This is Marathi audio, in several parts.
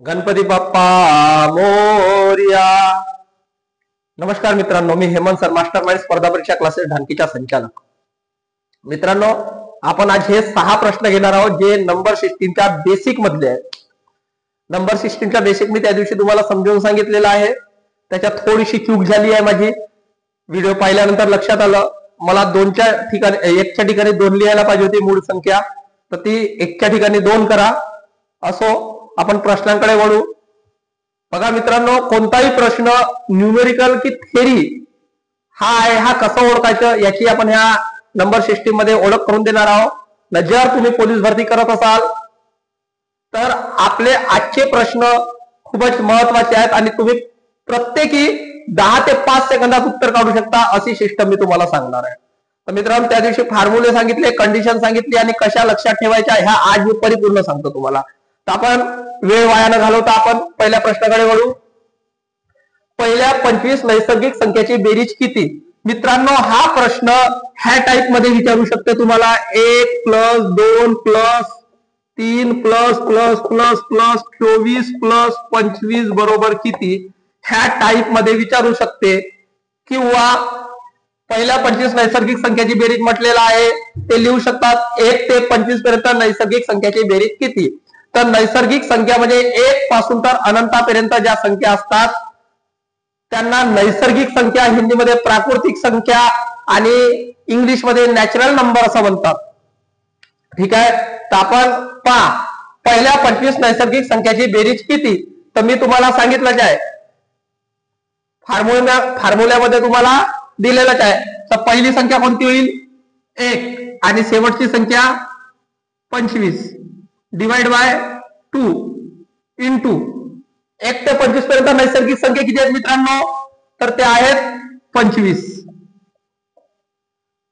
गणपती बाप्पा मोरया. नमस्कार मित्रांनो, मी हेमंत सर, मास्टर माइंड स्पर्धा परीक्षा क्लासेस ढानकीचा संचालक. मित्रांनो, आपण आज हे 6 प्रश्न घेणार आहोत जे नंबर सिस्टीमच्या बेसिक मधले आहेत. नंबर सिस्टीमच्या बेसिक मी त्या दिवशी तुम्हाला समजावून सांगितलेलं आहे. त्याच्यात थोडीशी चूक झाली आहे माझी. व्हिडिओ पाहिल्यानंतर लक्षात आलं मला 2च्या ठिकाणी 1च्या ठिकाणी 2 लिहायला पाहिजे होती मूळ संख्या, तर ती 1च्या ठिकाणी 2 करा. असो, आपण प्रश्नांकडे वळू. बघा मित्रांनो, कोणताही प्रश्न न्यूमेरिकल की थेरी हा आहे, हा कसं ओळखायचं याची आपण ह्या नंबर सिस्टीम मध्ये ओळख करून देणार आहोत. जर तुम्ही पोलीस भरती करत असाल तर आपले आजचे प्रश्न खूपच महत्वाचे आहेत आणि तुम्ही प्रत्येकी 10 ते 5 सेकंदात उत्तर काढू शकता, अशी सिस्टम मी तुम्हाला सांगणार आहे. तर मित्रांनो, त्या दिवशी फॉर्म्युले सांगितले, कंडिशन सांगितली आणि कशा लक्षात ठेवायच्या ह्या आज मी परिपूर्ण सांगतो तुम्हाला. तर आपण वेळ वाया न घालवता आपण पहिल्या प्रश्नाकडे वळू. पहिल्या 25 नैसर्गिक संख्येची बेरीज किती? मित्रांनो, हा प्रश्न ह्या टाइप मध्ये विचारू शकते तुम्हाला. 1 + 2 + 3 + 24 + 25 बरोबर किती? ह्या टाइप मध्ये विचारू शकते. किंवा पहिल्या 25 नैसर्गिक संख्याची बेरीज म्हटलेला आहे, ते लिहू शकतात 1 ते 25 पर्यंत नैसर्गिक संख्याची बेरीज किती? तर नैसर्गिक संख्या म्हणजे 1 पासून तर अनंतापर्यंत ज्या संख्या असतात त्यांना नैसर्गिक संख्या, हिंदीमध्ये प्राकृतिक संख्या आणि इंग्लिशमध्ये नॅचरल नंबर असं म्हणतात. ठीक आहे. तर आपण पहा, पहिल्या 25 नैसर्गिक संख्याची बेरीज किती? तर मी तुम्हाला सांगितलंच आहे, फॉर्म्युल्यामध्ये तुम्हाला दिलेलंच आहे. तर पहिली संख्या कोणती होईल? 1 आणि शेवटची संख्या 25 डिवाइड बाय 2 इंटू 1 ते 25 पर्यंत नैसर्गिक संख्या किती आहेत मित्रांनो? तर ते आहेत 25.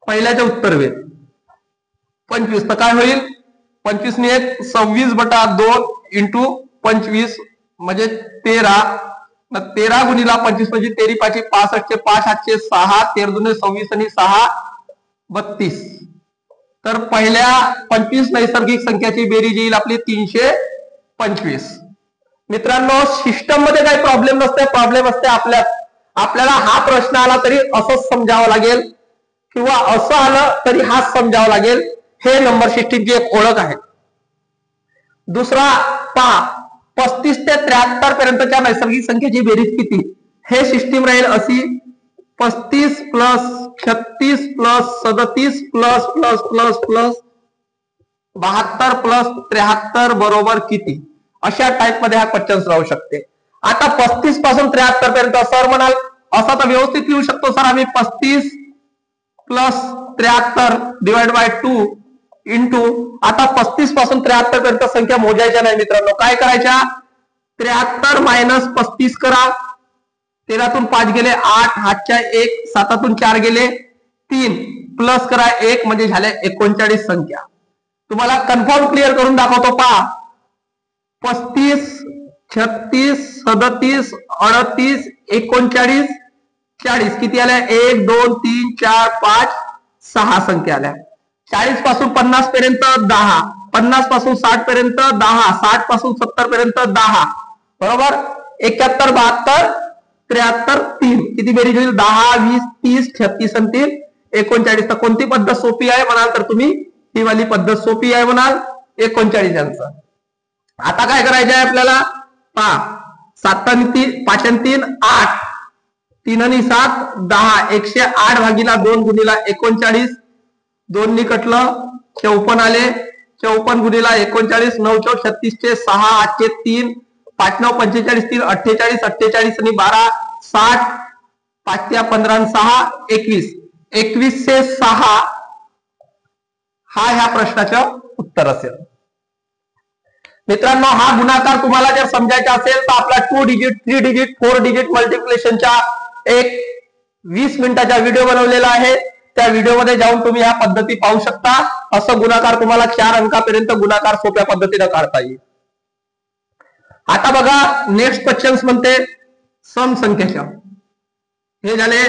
पहिल्याचे उत्तर वेळ 25. तर काय होईल? 25 ने 1 26/2 इंटू 25 म्हणजे 13. 13 गुणिला 25 म्हणजे 13 5 65 5 8 6 13 दुने 26 आणि 6 32. तर पहिल्या 25 नैसर्गिक संख्याची बेरीज येईल आपली 325. मित्रांनो, सिस्टम मध्ये काही प्रॉब्लेम नसते, प्रॉब्लेम असते आपल्याला हा प्रश्न आला तरी असंच समजावं लागेल किंवा असं आलं तरी हाच समजावं लागेल. हे नंबर सिस्टीमची एक ओळख आहे. दुसरा पहा, 35 ते 73 पर्यंतच्या नैसर्गिक संख्येची बेरीज किती? हे सिस्टीम राहील अशी: 35 + 36 + 37 ++++ 72 + 73 बरोबर किती? अशा टाइप मध्ये हा क्वेश्चन राहू शकते. आता 35 पासून 73 पर्यंत सर म्हणाल असा तर व्यवस्थित लिहू शकतो सर आम्ही, 35 + 73 डिवाइड बाय 2 इंटू, आता 35 पासून 73 पर्यंत संख्या मोजायच्या नाही मित्रांनो. काय करायच्या? 73 - 35 करा. 13तून 5 गेले 8, 8च्या 1, 7तून 4 गेले 3, प्लस करा 1 म्हणजे झाले 39 संख्या. तुम्हाला कन्फर्म क्लिअर करून दाखवतो पहा. 35 36 37 38 39 40 किती आल्या? 1 2 3 4 5 6 संख्या आल्या. 40 पासून 50 पर्यंत 10, 50 पासून 60 पर्यंत 10, 60 पासून 70 पर्यंत 10 बरोबर. 71 72 73 3 किती बेरीज होईल? 10 20 30 36 आणि 3 39. तर कोणती पद्धत सोपी आहे म्हणाल तर तुम्ही ही वाली पद्धत सोपी आहे म्हणाल, 39 यांचं. आता काय करायचं आहे आपल्याला? पहा, 7 आणि 3 5 आणि 3 8, 3 आणि 7 10, 108 भागीला 2 गुणिला 39, 2 नि कटलं 54 आले. 54 गुणिला 39, 9 4 36 चे 6, 8 चे 3, 5 9 45 3 48, 48 आणि 12 60, 5 त्या 15 आणि 6 21, 21 से 6 हा ह्या प्रश्नाचं उत्तर असेल. मित्रांनो, हा गुणाकार तुम्हाला जर समजायचा असेल तर आपला 2 डिजिट 3 डिजिट 4 डिजिट मल्टिप्लिकेशनचा एक 20 मिनिटाचा व्हिडिओ बनवलेला आहे. त्या व्हिडिओ मध्ये जाऊन तुम्ही ह्या पद्धती पाहू शकता. असं गुणाकार तुम्हाला 4 अंकापर्यंत गुणाकार सोप्या पद्धतीने काढता येईल. आता बघा, नेक्स्ट क्वेश्चन म्हणते सम संख्येच्या. हे झाले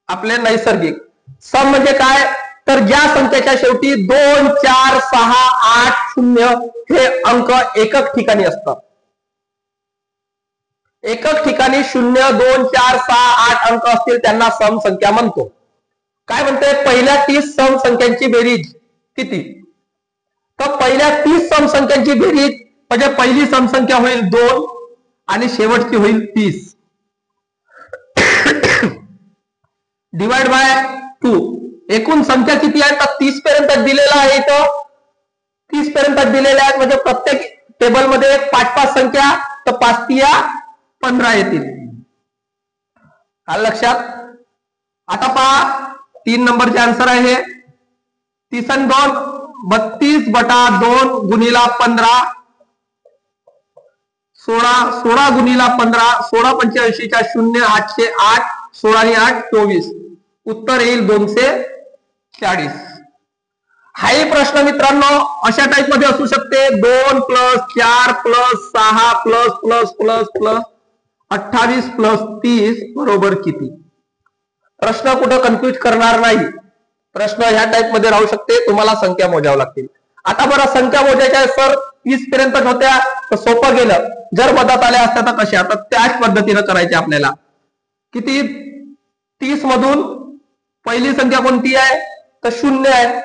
आपले नैसर्गिक. सम म्हणजे काय? तर ज्या संख्येच्या शेवटी 2, 4, 6, 8, 0 हे अंक एकक ठिकाणी असतात. एकक ठिकाणी 0, 2, 4, 6, 8 अंक असतील त्यांना सम संख्या म्हणतो. काय म्हणते, पहिल्या 30 सम संख्यांची बेरीज किती? तर पहिल्या 30 सम संख्यांची बेरीज म्हणजे पहिली सम संख्या होईल 2 आणि शेवटची होईल 30 डिवाइड बाय 2. एकूण संख्या किती आहे? तर 30 पर्यंत दिलेला आहे. इथं 30 पर्यंत दिलेल्या आहेत म्हणजे प्रत्येक टेबलमध्ये 5-5 संख्या, तर 5 तिया 15 येतील. आलं लक्षात? आता पहा 3 नंबरचे आन्सर आहे. 30 आणि 2 32/2 गुणिला 15 16 गुणिला 15 16 85 च्या 0 8 8 16 आणि 8 24. उत्तर येईल 240. हाही प्रश्न मित्रांनो अशा टाइप मध्ये असू शकते. 2 + 4 + 6 ++++ 28 + 30 बरोबर किती? प्रश्न कुठं कन्फ्यूज करणार नाही. प्रश्न ह्या टाइप मध्ये राहू शकते. तुम्हाला संख्या मोजाव्या लागतील. आता बरं संख्या मोजायच्या सर 30 पर्यंत होत्या तर सोपं गेलं. जर मदत आल्या असत्या तर कशा? तर त्याच पद्धतीनं करायचे आपल्याला. किती? 30 मधून पहिली संख्या कोणती आहे? तर 0 आहे.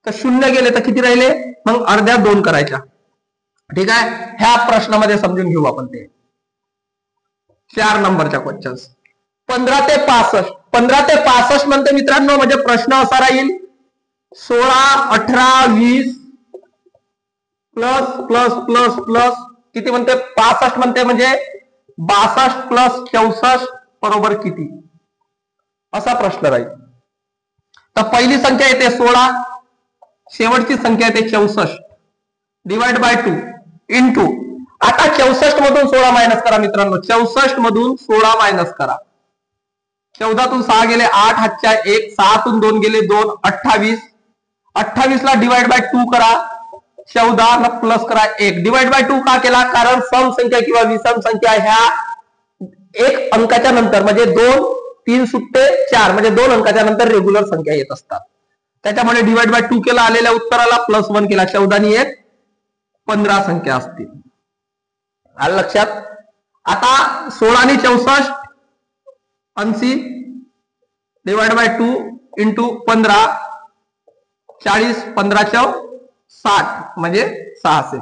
तर 0 गेले तर किती राहिले? मग अर्ध्या 2 करायच्या. ठीक आहे. ह्या प्रश्नामध्ये समजून घेऊ आपण ते. 4 नंबरच्या क्वेश्चन्स. 15 ते 65. 15 ते 65 म्हणते मित्रांनो म्हणजे प्रश्न असा राहील 16 18 20 प्लस किती म्हणते? 65 म्हणते म्हणजे 62 + 64 बरोबर किती? असा प्रश्न राहील. तर पहिली संख्या येते 16, शेवटची संख्या येते 64 डिवाइड बाय 2 इंटू. आता 64 मधून 16 मायनस करा मित्रांनो. 64 मधून 16 मायनस करा. 14 तून 6 गेले 8 हातच्या 1 6 तून 2 गेले 2 28. 28 ला डिवाइड बाय 2 करा. 14 न प्लस करा 1 डिवाइड बाय 2 का केला? कारण सम संख्या किंवा विषम संख्या ह्या एक अंकाच्या नंतर म्हणजे 2 3 सुट्टे 4 म्हणजे 2 अंकाच्या नंतर रेग्युलर संख्या येत असतात. त्याच्यामुळे डिवाइड बाय 2 केला. आलेल्या उत्तराला +1 केला. 14 आणि 1 15 संख्या असतील. आलं लक्षात? आता 16 आणि 64 80 डिवाइड बाय 2 इंटू 15 40 15 60 म्हणजे 600.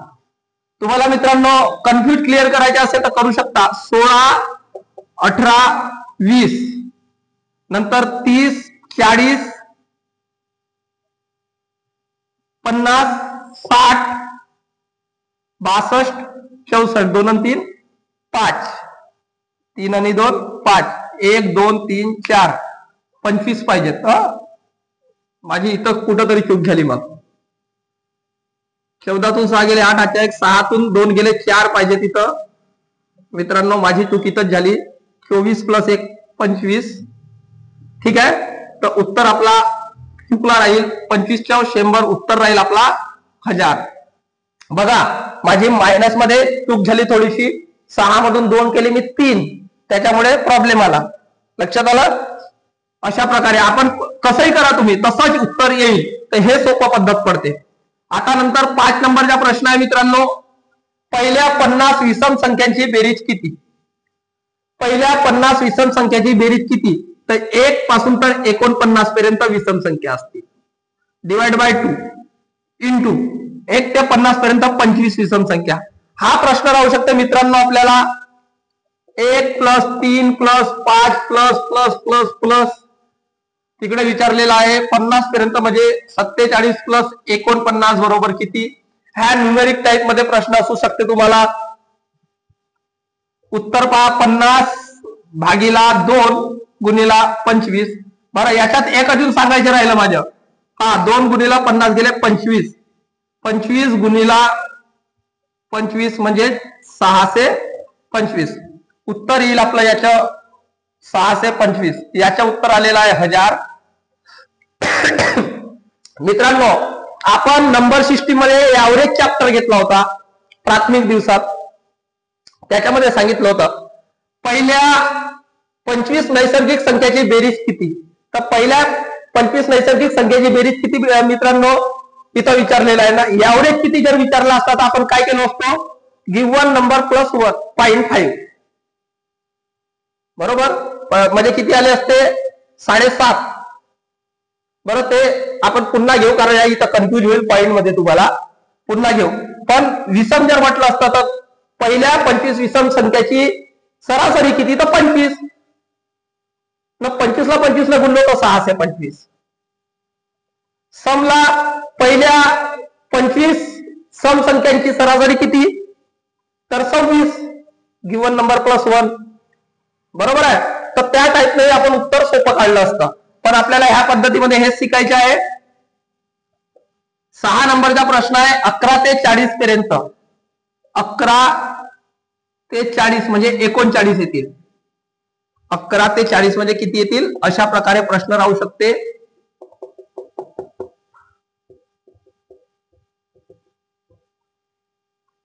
तुम्हाला मित्रांनो कन्फ्यूज क्लिअर करायचे असेल तर करू शकता. 16 18 20 नंतर 30 40 50 60 62 64 2 आणि 3 5 3 आणि 2 5 1 2 3 4 25 पाहिजेत. माझी इथं कुठंतरी चूक झाली. मग 14 तून 6 गेले 8 हातच्या 1 6 तून 2 गेले 4 पाहिजे तिथं. मित्रांनो माझी चूक इथंच झाली. 24 + 1 25. ठीक आहे. तर उत्तर आपला चुकला राहील. 25 च्या 100 उत्तर राहील आपला 1000. बघा माझी मायनस मध्ये चूक झाली थोडीशी. 6 मधून 2 केले मी 3 त्याच्यामुळे प्रॉब्लेम आला. लक्षात आलं? अशा प्रकारे आपण कसंही करा तुम्ही तसंच उत्तर येईल. तर हे सोपं पद्धत पडते. आता नंतर 5 नंबरचा प्रश्न आहे मित्रांनो. पहिल्या 50 विषम संख्यांची बेरीज किती? पहिल्या 50 विषम संख्याची बेरीज किती? तर 1 पासून तर 49 पर्यंत विषम संख्या असतील. डिवाइड बाय 2 इंटू 1 ते 50 पर्यंत 25 विषम संख्या. हा प्रश्न राहू शकतो मित्रांनो आपल्याला 1 + 3 + 5 ++++ तिकडे विचारलेला आहे 50 पर्यंत म्हणजे 47 + 49 बरोबर किती? ह्या न्यूमेरिक टाइप मध्ये प्रश्न असू शकते तुम्हाला. उत्तर पहा 50 भागीला 2 गुणिला 25. बरं याच्यात एक अजून सांगायचं राहिलं माझं. 2 गुणिला 50 गेले 25. 25 गुणिला 25 म्हणजे 625. उत्तर येईल आपलं याचं 625. याचं उत्तर आलेलं आहे 1000. मित्रांनो आपण नंबर सिस्टीम मध्ये एव्हरेज चॅप्टर घेतला होता प्राथमिक दिवसात. त्याच्यामध्ये सांगितलं होतं पहिल्या 25 नैसर्गिक संख्याची बेरीज किती? तर पहिल्या 25 नैसर्गिक संख्येची बेरीज किती मित्रांनो इथं विचारलेलं आहे ना. एवढेच किती जर विचारलं असता तर आपण काय केलं असतो, गिव्हन नंबर प्लस 1 फाइंड 5, बरोबर. म्हणजे किती आले असते, 7.5. बरं ते आपण पुन्हा घेऊ, कारण या इथं कन्फ्युज होईल पॉईंट मध्ये, तुम्हाला पुन्हा घेऊ. पण विषम जर म्हटलं असतं तर पहिल्या 25 विषम संख्याची सरासरी किती, तर 25. 25 ला 25 ला गुणलो तर 625. समला पहिल्या 25 सम संख्यांची सरासरी किती, तर 26, गिव्हन नंबर प्लस 1, बरोबर आहे. तर त्या टाईपने आपण उत्तर सोपं काढलं असतं. पण आपल्याला ह्या पद्धतीमध्ये हेच शिकायचे आहे. 6 नंबरचा प्रश्न आहे 11 ते 40 पर्यंत. 11 ते 40 म्हणजे 39 येतील. 11 ते 40 म्हणजे किती येतील, अशा प्रकारे प्रश्न राहू शकते.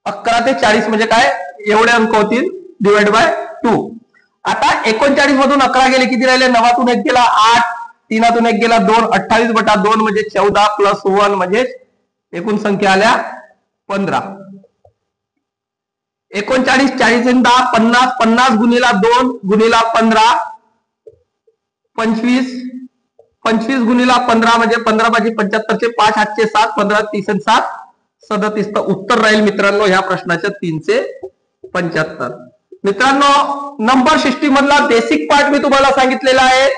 अकरा ते 40 म्हणजे काय, एवढे अंक होतील, डिवाइड बाय 2. आता 39 मधून 11 गेले, किती राहिले, 9तून 1 गेला 8, 3तून 1 गेला 2, 28/2 म्हणजे 14 प्लस 1 म्हणजे एकूण संख्या आल्या 15. 39, 40 आणि 10 50, 50 गुणिला 2 गुणिला 15 25, 25 गुणिला 15 म्हणजे 15 5 75 चे 5 8 चे 7 15 30 आणि 7 37. तर उत्तर राहील मित्रांनो ह्या प्रश्नाच्या 375. मित्रांनो नंबर सिस्टीम मधला बेसिक पार्ट मी तुम्हाला सांगितलेला आहे.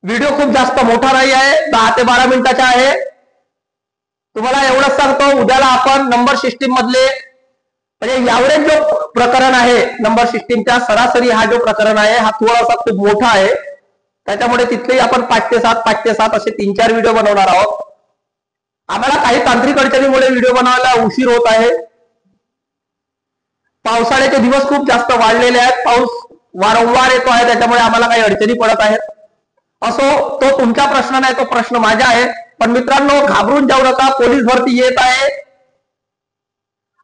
व्हिडिओ खूप जास्त मोठा नाही आहे, 10 ते 12 मिनिटाचा आहे. तुम्हाला एवढंच सांगतो, उद्याला आपण नंबर सिस्टीम मधले म्हणजे यावरेज जो प्रकरण आहे नंबर सिस्टीमच्या सरासरी, हा जो प्रकरण आहे हा थोडासा खूप मोठा आहे. त्याच्यामुळे तिथलेही आपण 5 ते 7 5 ते 7 असे 3-4 व्हिडिओ बनवणार आहोत. आम्हाला काही तांत्रिक अडचणीमुळे व्हिडिओ बनवायला उशीर होत आहे. पावसाळ्याचे दिवस खूप जास्त वाढलेले आहेत, पाऊस वारंवार येतो आहे, त्याच्यामुळे आम्हाला काही अडचणी पडत आहेत. असो, तो तुमचा प्रश्न नाही, तो प्रश्न माझा आहे. पण मित्रांनो घाबरून जाऊ नका, पोलीस भरती येत आहे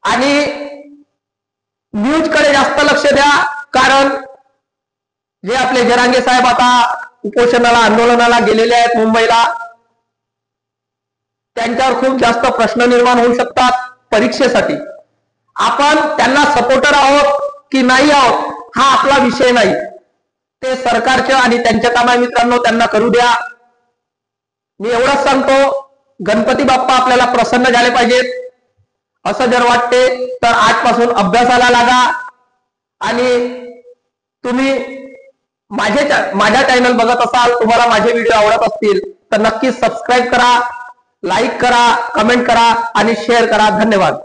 आणि न्यूज कडे जास्त लक्ष द्या. कारण जे आपले जरांगे साहेब आता उपोषणाला आंदोलनाला गेलेले आहेत मुंबईला, त्यांच्यावर खूप जास्त प्रश्न निर्माण होऊ शकतात परीक्षेसाठी. आपण त्यांना सपोर्टर आहोत की नाही आहोत हा आपला विषय नाही, ते सरकारचे आणि त्यांच्या काम आहे मित्रांनो, त्यांना करू द्या. मी एवढंच सांगतो, गणपती बाप्पा आपल्याला प्रसन्न झाले पाहिजेत असं जर वाटते तर आजपासून अभ्यासाला लागा. आणि तुम्ही माझ्या चॅनल बघत असाल, तुम्हाला माझे व्हिडिओ आवडत असतील तर नक्कीच सबस्क्राईब करा, लाईक करा, कमेंट करा आणि शेअर करा. धन्यवाद.